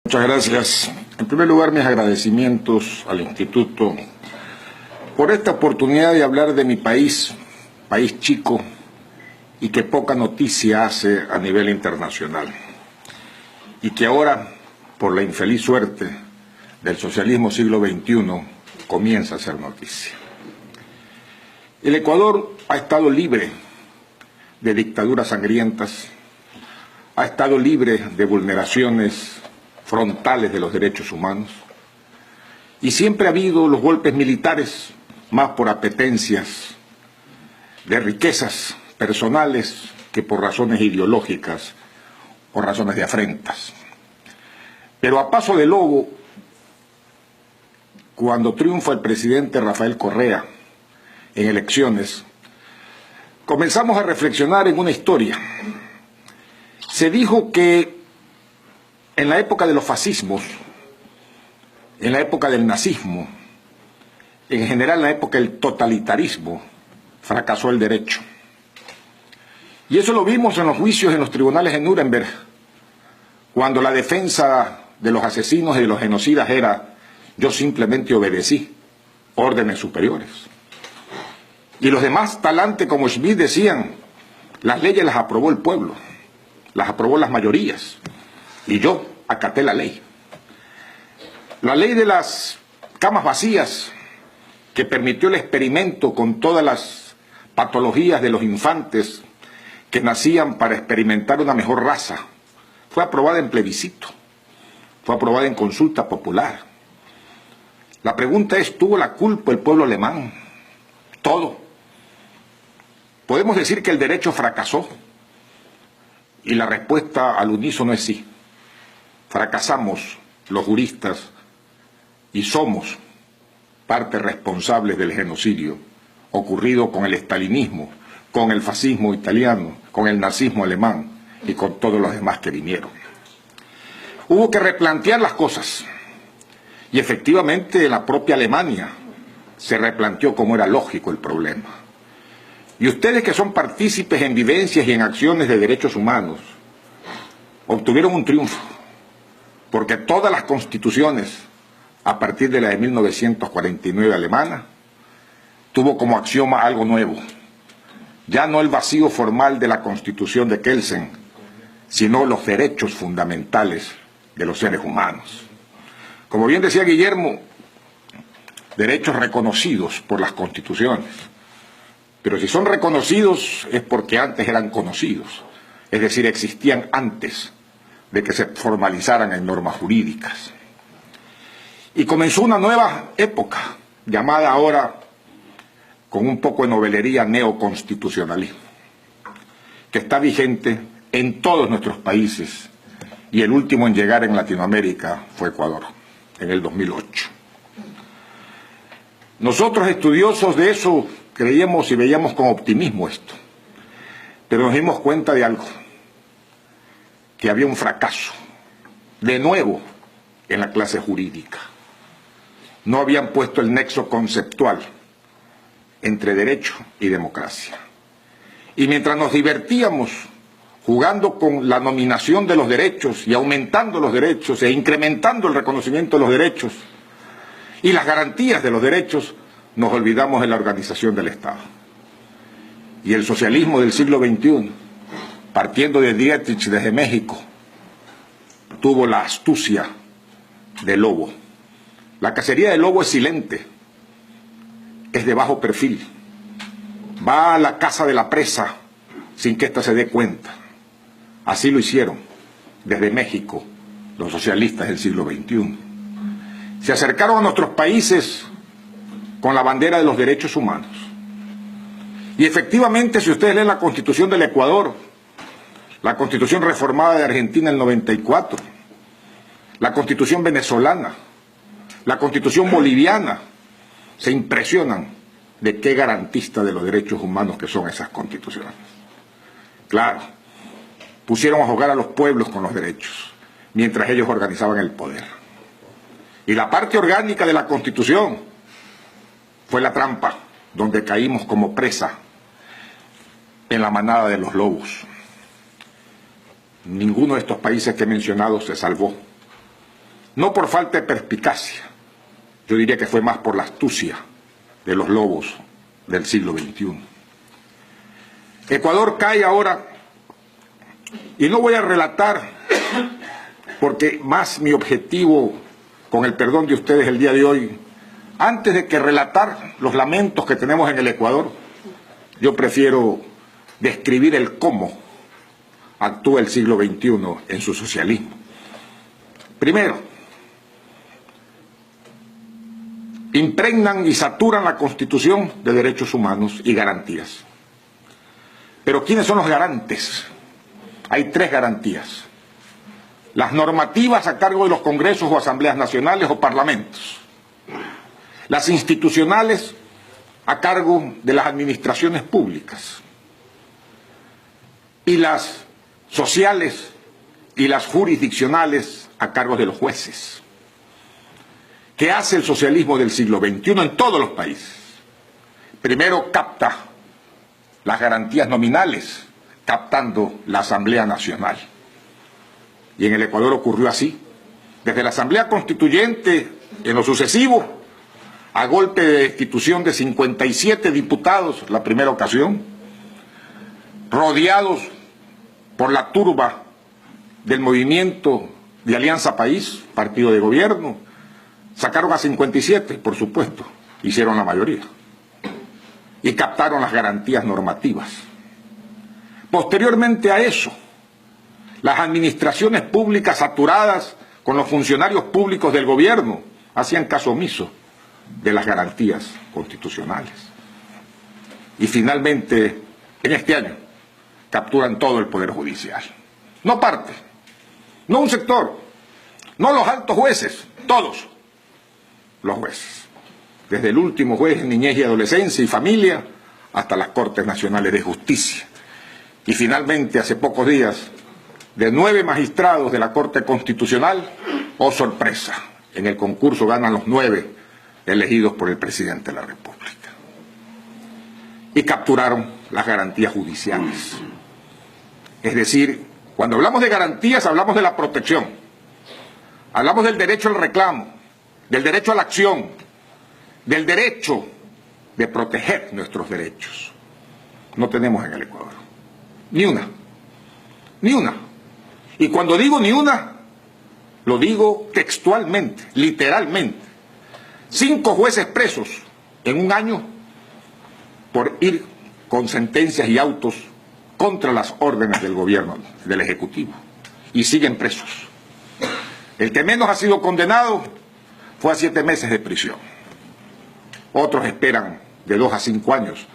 Muchas gracias. En primer lugar, mis agradecimientos al Instituto por esta oportunidad de hablar de mi país, país chico y que poca noticia hace a nivel internacional. Y que ahora, por la infeliz suerte del socialismo siglo XXI, comienza a ser noticia. El Ecuador ha estado libre de dictaduras sangrientas, ha estado libre de vulneraciones frontales de los derechos humanos, y siempre ha habido los golpes militares más por apetencias de riquezas personales que por razones ideológicas o razones de afrentas. Pero a paso de lobo, cuando triunfa el presidente Rafael Correa en elecciones, comenzamos a reflexionar en una historia. Se dijo que en la época de los fascismos, en la época del nazismo, en general en la época del totalitarismo, fracasó el derecho. Y eso lo vimos en los juicios en los tribunales de Nuremberg, cuando la defensa de los asesinos y de los genocidas era: yo simplemente obedecí órdenes superiores. Y los demás talantes como Schmitt decían: las leyes las aprobó el pueblo, las aprobó las mayorías, y yo acaté la ley. La ley de las camas vacías, que permitió el experimento con todas las patologías de los infantes que nacían para experimentar una mejor raza, fue aprobada en plebiscito, fue aprobada en consulta popular. La pregunta es: ¿tuvo la culpa el pueblo alemán? Todo. ¿Podemos decir que el derecho fracasó? Y la respuesta al unísono es sí. Fracasamos los juristas y somos parte responsables del genocidio ocurrido con el estalinismo, con el fascismo italiano, con el nazismo alemán y con todos los demás que vinieron. Hubo que replantear las cosas, y efectivamente la propia Alemania se replanteó como era lógico el problema. Y ustedes, que son partícipes en vivencias y en acciones de derechos humanos, obtuvieron un triunfo, porque todas las constituciones, a partir de la de 1949 alemana, tuvo como axioma algo nuevo: ya no el vacío formal de la Constitución de Kelsen, sino los derechos fundamentales de los seres humanos. Como bien decía Guillermo, derechos reconocidos por las constituciones, pero si son reconocidos es porque antes eran conocidos, es decir, existían antes de que se formalizaran en normas jurídicas. Y comenzó una nueva época, llamada ahora, con un poco de novelería, neoconstitucionalismo, que está vigente en todos nuestros países, y el último en llegar en Latinoamérica fue Ecuador, en el 2008. Nosotros, estudiosos de eso, creíamos y veíamos con optimismo esto, pero nos dimos cuenta de algo: que había un fracaso, de nuevo, en la clase jurídica. No habían puesto el nexo conceptual entre derecho y democracia. Y mientras nos divertíamos jugando con la nominación de los derechos y aumentando los derechos e incrementando el reconocimiento de los derechos y las garantías de los derechos, nos olvidamos de la organización del Estado. Y el socialismo del siglo XXI, partiendo de Dietrich desde México, tuvo la astucia del lobo. La cacería del lobo es silente, es de bajo perfil. Va a la caza de la presa sin que ésta se dé cuenta. Así lo hicieron desde México los socialistas del siglo XXI. Se acercaron a nuestros países con la bandera de los derechos humanos. Y efectivamente, si ustedes leen la Constitución del Ecuador, la Constitución reformada de Argentina en el 94, la Constitución venezolana, la Constitución boliviana, se impresionan de qué garantista de los derechos humanos que son esas constituciones. Claro, pusieron a jugar a los pueblos con los derechos, mientras ellos organizaban el poder. Y la parte orgánica de la Constitución fue la trampa, donde caímos como presa en la manada de los lobos. Ninguno de estos países que he mencionado se salvó. no por falta de perspicacia, yo diría que fue más por la astucia de los lobos del siglo XXI. Ecuador cae ahora, y no voy a relatar, porque más mi objetivo, con el perdón de ustedes el día de hoy, antes de que relatar los lamentos que tenemos en el Ecuador, yo prefiero describir el cómo actúa el siglo XXI en su socialismo. Primero, impregnan y saturan la Constitución de derechos humanos y garantías. Pero ¿quiénes son los garantes? Hay tres garantías. Las normativas a cargo de los congresos o asambleas nacionales o parlamentos. Las institucionales a cargo de las administraciones públicas. Y las sociales y las jurisdiccionales a cargo de los jueces. ¿Qué hace el socialismo del siglo XXI en todos los países? Primero capta las garantías nominales, captando la Asamblea Nacional. Y en el Ecuador ocurrió así. Desde la Asamblea Constituyente, en lo sucesivo, a golpe de destitución de 57 diputados, la primera ocasión, rodeados por la turba del movimiento de Alianza País, partido de gobierno, sacaron a 57, por supuesto, hicieron la mayoría, y captaron las garantías normativas. Posteriormente a eso, las administraciones públicas saturadas con los funcionarios públicos del gobierno hacían caso omiso de las garantías constitucionales. Y finalmente, en este año, capturan todo el Poder Judicial. No parte, no un sector, no los altos jueces, todos los jueces. Desde el último juez en niñez y adolescencia y familia hasta las Cortes Nacionales de Justicia. Y finalmente, hace pocos días, de 9 magistrados de la Corte Constitucional, oh sorpresa, en el concurso ganan los 9 elegidos por el presidente de la República. Y capturaron las garantías judiciales. Es decir, cuando hablamos de garantías hablamos de la protección, hablamos del derecho al reclamo, del derecho a la acción, del derecho de proteger nuestros derechos. No tenemos en el Ecuador ni una, ni una. Y cuando digo ni una, lo digo textualmente, literalmente. 5 jueces presos en un año por ir con sentencias y autos contra las órdenes del gobierno, del Ejecutivo, y siguen presos. El que menos ha sido condenado fue a 7 meses de prisión. Otros esperan de 2 a 5 años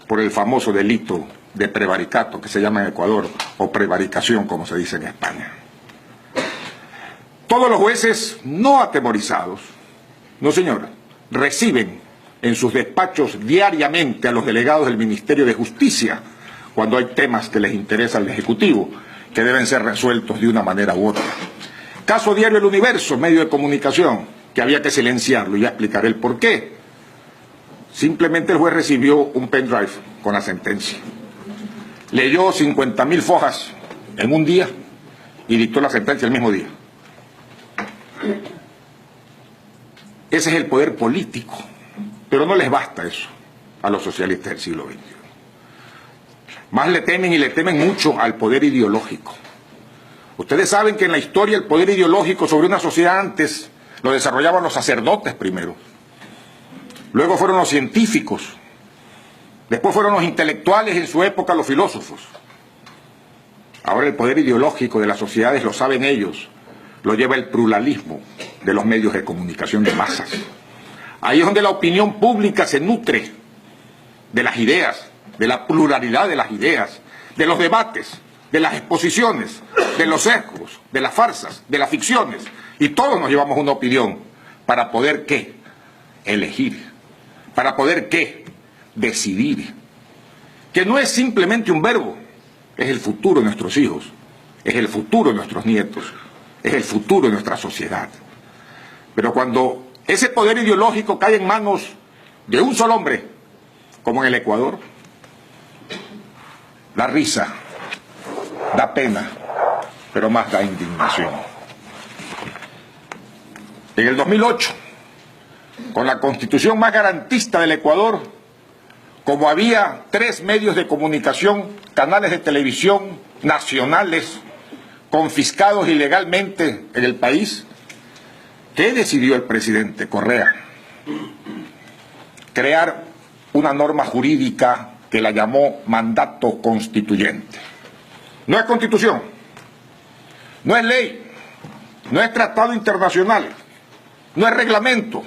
por el famoso delito de prevaricato, que se llama en Ecuador, o prevaricación, como se dice en España. Todos los jueces no atemorizados, no señora, reciben en sus despachos diariamente a los delegados del Ministerio de Justicia cuando hay temas que les interesa al Ejecutivo, que deben ser resueltos de una manera u otra. Caso diario El Universo, medio de comunicación, que había que silenciarlo, y ya explicaré el por qué. Simplemente el juez recibió un pendrive con la sentencia. Leyó 50.000 fojas en un día y dictó la sentencia el mismo día. Ese es el poder político, pero no les basta eso a los socialistas del siglo XXI. Más le temen, y le temen mucho, al poder ideológico. Ustedes saben que en la historia el poder ideológico sobre una sociedad antes lo desarrollaban los sacerdotes primero. Luego fueron los científicos. Después fueron los intelectuales, en su época los filósofos. Ahora el poder ideológico de las sociedades, lo saben ellos, lo lleva el pluralismo de los medios de comunicación de masas. Ahí es donde la opinión pública se nutre de las ideas, de la pluralidad de las ideas, de los debates, de las exposiciones, de los sesgos, de las farsas, de las ficciones. Y todos nos llevamos una opinión para poder, ¿qué? Elegir. Para poder, ¿qué? Decidir. Que no es simplemente un verbo, es el futuro de nuestros hijos, es el futuro de nuestros nietos, es el futuro de nuestra sociedad. Pero cuando ese poder ideológico cae en manos de un solo hombre, como en el Ecuador, da risa, da pena, pero más da indignación. En el 2008, con la constitución más garantista del Ecuador, como había 3 medios de comunicación, canales de televisión nacionales confiscados ilegalmente en el país, ¿qué decidió el presidente Correa? Crear una norma jurídica que la llamó mandato constituyente. No es constitución, no es ley, no es tratado internacional, no es reglamento,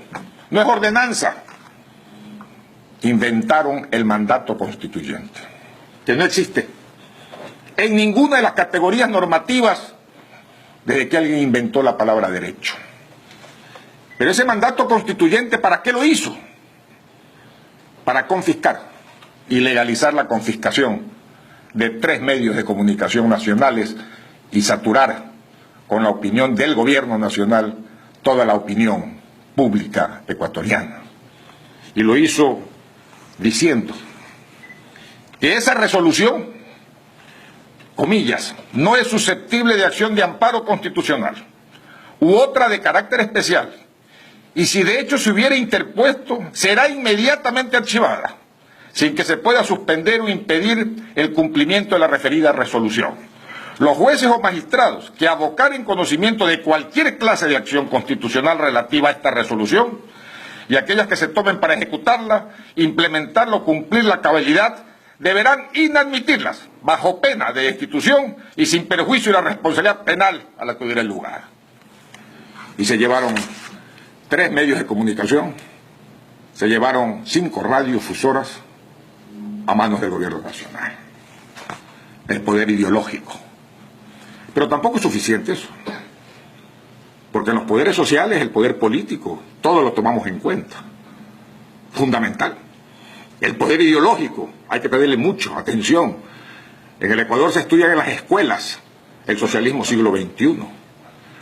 no es ordenanza. Inventaron el mandato constituyente, que no existe en ninguna de las categorías normativas desde que alguien inventó la palabra derecho. Pero ese mandato constituyente, ¿para qué lo hizo? Para confiscar y legalizar la confiscación de 3 medios de comunicación nacionales y saturar con la opinión del gobierno nacional toda la opinión pública ecuatoriana. Y lo hizo diciendo que esa resolución, comillas, no es susceptible de acción de amparo constitucional u otra de carácter especial, y si de hecho se hubiera interpuesto, será inmediatamente archivada, sin que se pueda suspender o impedir el cumplimiento de la referida resolución. Los jueces o magistrados que abocaren conocimiento de cualquier clase de acción constitucional relativa a esta resolución y aquellas que se tomen para ejecutarla, implementarla o cumplir la cabalidad, deberán inadmitirlas bajo pena de destitución y sin perjuicio de la responsabilidad penal a la que hubiera lugar. Y se llevaron 3 medios de comunicación, se llevaron 5 radiodifusoras a manos del gobierno nacional. El poder ideológico. Pero tampoco es suficiente eso, porque en los poderes sociales, el poder político, todo lo tomamos en cuenta. Fundamental. El poder ideológico, hay que pedirle mucho atención. En el Ecuador se estudia en las escuelas el socialismo siglo XXI.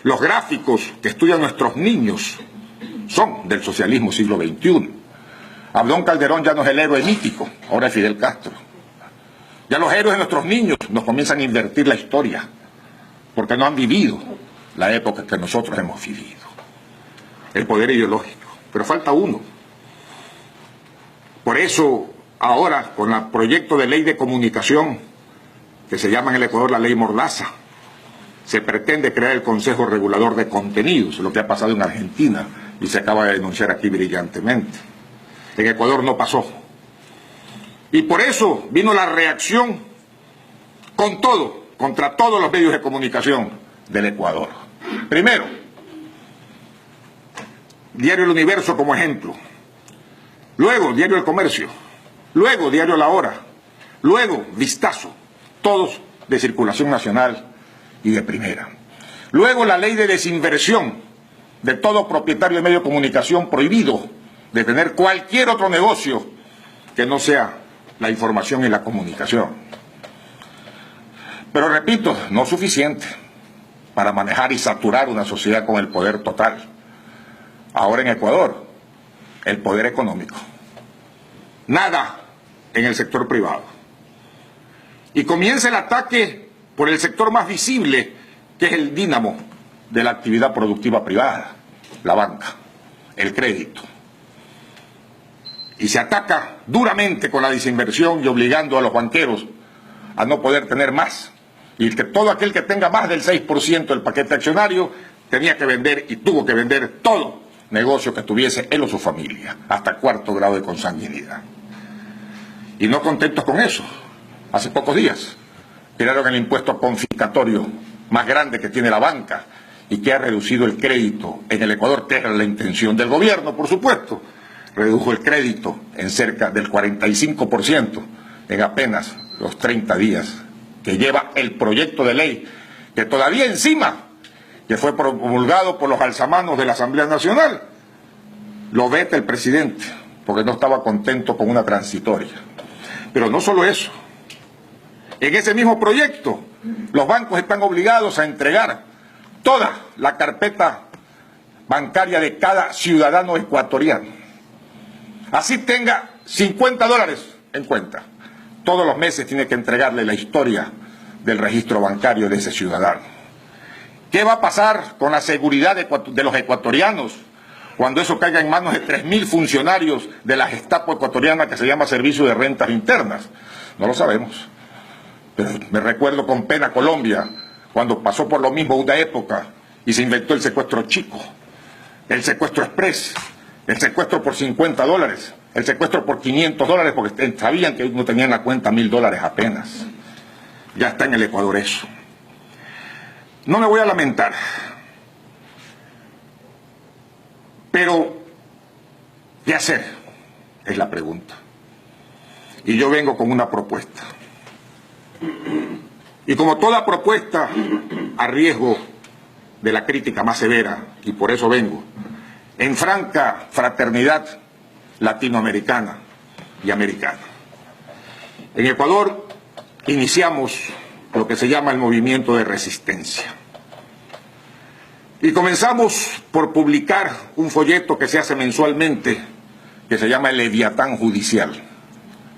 Los gráficos que estudian nuestros niños son del socialismo siglo XXI. Abdón Calderón ya no es el héroe mítico, ahora es Fidel Castro. Ya los héroes de nuestros niños nos comienzan a invertir la historia, porque no han vivido la época que nosotros hemos vivido. El poder ideológico. Pero falta uno. Por eso, ahora, con el proyecto de ley de comunicación, que se llama en el Ecuador la ley Mordaza, se pretende crear el Consejo Regulador de Contenidos, lo que ha pasado en Argentina y se acaba de denunciar aquí brillantemente. En Ecuador no pasó. Y por eso vino la reacción con todo, contra todos los medios de comunicación del Ecuador. Primero, Diario El Universo como ejemplo. Luego, Diario El Comercio. Luego, Diario La Hora. Luego, Vistazo. Todos de circulación nacional y de primera. Luego, la ley de desinversión de todo propietario de medio de comunicación prohibido de tener cualquier otro negocio que no sea la información y la comunicación. Pero repito, no suficiente para manejar y saturar una sociedad con el poder total. Ahora en Ecuador, el poder económico. Nada en el sector privado. Y comienza el ataque por el sector más visible, que es el dínamo de la actividad productiva privada, la banca, el crédito. Y se ataca duramente con la desinversión y obligando a los banqueros a no poder tener más. Y que todo aquel que tenga más del 6% del paquete accionario tenía que vender y tuvo que vender todo negocio que tuviese él o su familia, hasta 4º grado de consanguinidad. Y no contentos con eso, hace pocos días crearon el impuesto confiscatorio más grande que tiene la banca y que ha reducido el crédito en el Ecuador, que era la intención del gobierno, por supuesto. Redujo el crédito en cerca del 45% en apenas los 30 días que lleva el proyecto de ley, que todavía encima, que fue promulgado por los alzamanos de la Asamblea Nacional, lo veta el presidente, porque no estaba contento con una transitoria. Pero no solo eso, en ese mismo proyecto, los bancos están obligados a entregar toda la carpeta bancaria de cada ciudadano ecuatoriano. Así tenga $50 en cuenta. Todos los meses tiene que entregarle la historia del registro bancario de ese ciudadano. ¿Qué va a pasar con la seguridad de los ecuatorianos cuando eso caiga en manos de 3.000 funcionarios de la Gestapo ecuatoriana que se llama Servicio de Rentas Internas? No lo sabemos. Pero me recuerdo con pena Colombia, cuando pasó por lo mismo una época y se inventó el secuestro chico, el secuestro express, el secuestro por $50, el secuestro por $500, porque sabían que no tenían en la cuenta $1.000 apenas. Ya está en el Ecuador eso. No me voy a lamentar, pero ¿qué hacer? Es la pregunta. Y yo vengo con una propuesta. Y como toda propuesta, a riesgo de la crítica más severa, y por eso vengo, en franca fraternidad latinoamericana y americana. En Ecuador iniciamos lo que se llama el movimiento de resistencia. Y comenzamos por publicar un folleto que se hace mensualmente, que se llama El Leviatán Judicial,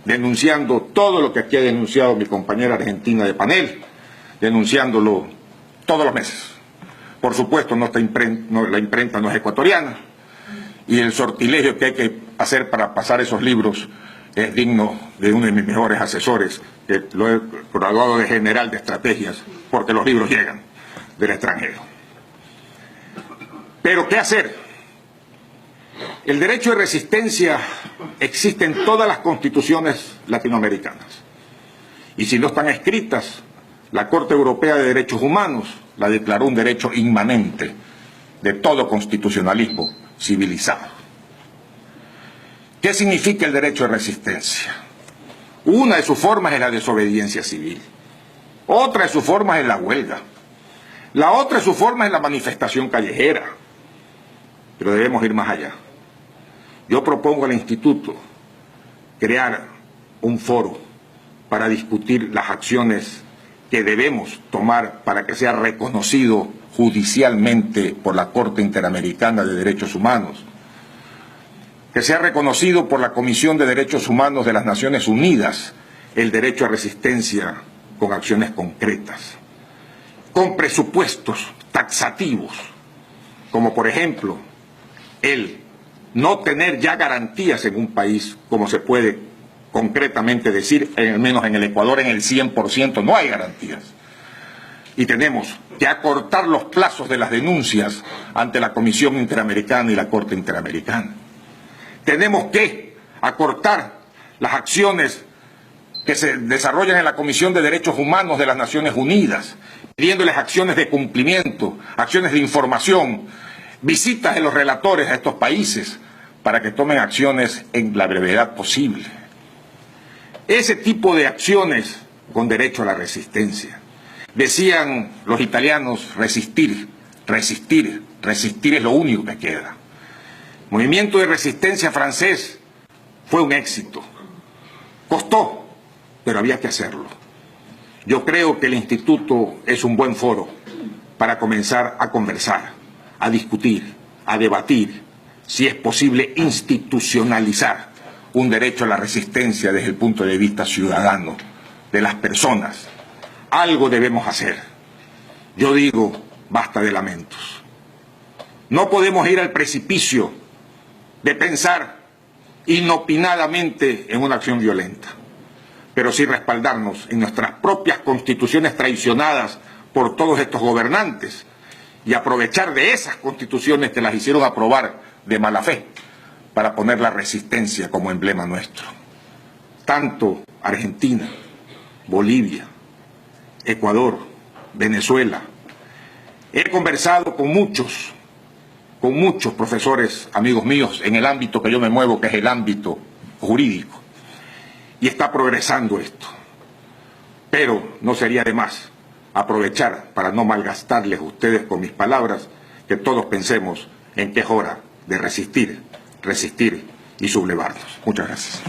denunciando todo lo que aquí ha denunciado mi compañera argentina de panel, denunciándolo todos los meses. Por supuesto, la imprenta no es ecuatoriana, y el sortilegio que hay que hacer para pasar esos libros es digno de uno de mis mejores asesores, que lo he graduado de general de estrategias, porque los libros llegan del extranjero. Pero, ¿qué hacer? El derecho de resistencia existe en todas las constituciones latinoamericanas. Y si no están escritas, la Corte Europea de Derechos Humanos la declaró un derecho inmanente de todo constitucionalismo civilizado. ¿Qué significa el derecho de resistencia? Una de sus formas es la desobediencia civil. Otra de sus formas es la huelga. La otra de sus formas es la manifestación callejera. Pero debemos ir más allá. Yo propongo al Instituto crear un foro para discutir las acciones que debemos tomar para que sea reconocido judicialmente por la Corte Interamericana de Derechos Humanos, que sea reconocido por la Comisión de Derechos Humanos de las Naciones Unidas el derecho a resistencia con acciones concretas, con presupuestos taxativos, como por ejemplo el no tener ya garantías en un país, como se puede concretamente decir, al menos en el Ecuador, en el 100% no hay garantías. Y tenemos que acortar los plazos de las denuncias ante la Comisión Interamericana y la Corte Interamericana. Tenemos que acortar las acciones que se desarrollan en la Comisión de Derechos Humanos de las Naciones Unidas, pidiéndoles acciones de cumplimiento, acciones de información, visitas de los relatores a estos países para que tomen acciones en la brevedad posible. Ese tipo de acciones con derecho a la resistencia. Decían los italianos, resistir, resistir, resistir es lo único que queda. El movimiento de resistencia francés fue un éxito. Costó, pero había que hacerlo. Yo creo que el Instituto es un buen foro para comenzar a conversar, a discutir, a debatir, si es posible institucionalizar un derecho a la resistencia desde el punto de vista ciudadano, de las personas. Algo debemos hacer. Yo digo, basta de lamentos. No podemos ir al precipicio de pensar inopinadamente en una acción violenta, pero sí respaldarnos en nuestras propias constituciones traicionadas por todos estos gobernantes y aprovechar de esas constituciones que las hicieron aprobar de mala fe para poner la resistencia como emblema nuestro. Tanto Argentina, Bolivia, Ecuador, Venezuela. He conversado con muchos profesores, amigos míos, en el ámbito que yo me muevo, que es el ámbito jurídico. Y está progresando esto. Pero no sería de más aprovechar, para no malgastarles a ustedes con mis palabras, que todos pensemos en que es hora de resistir, resistir y sublevarnos. Muchas gracias.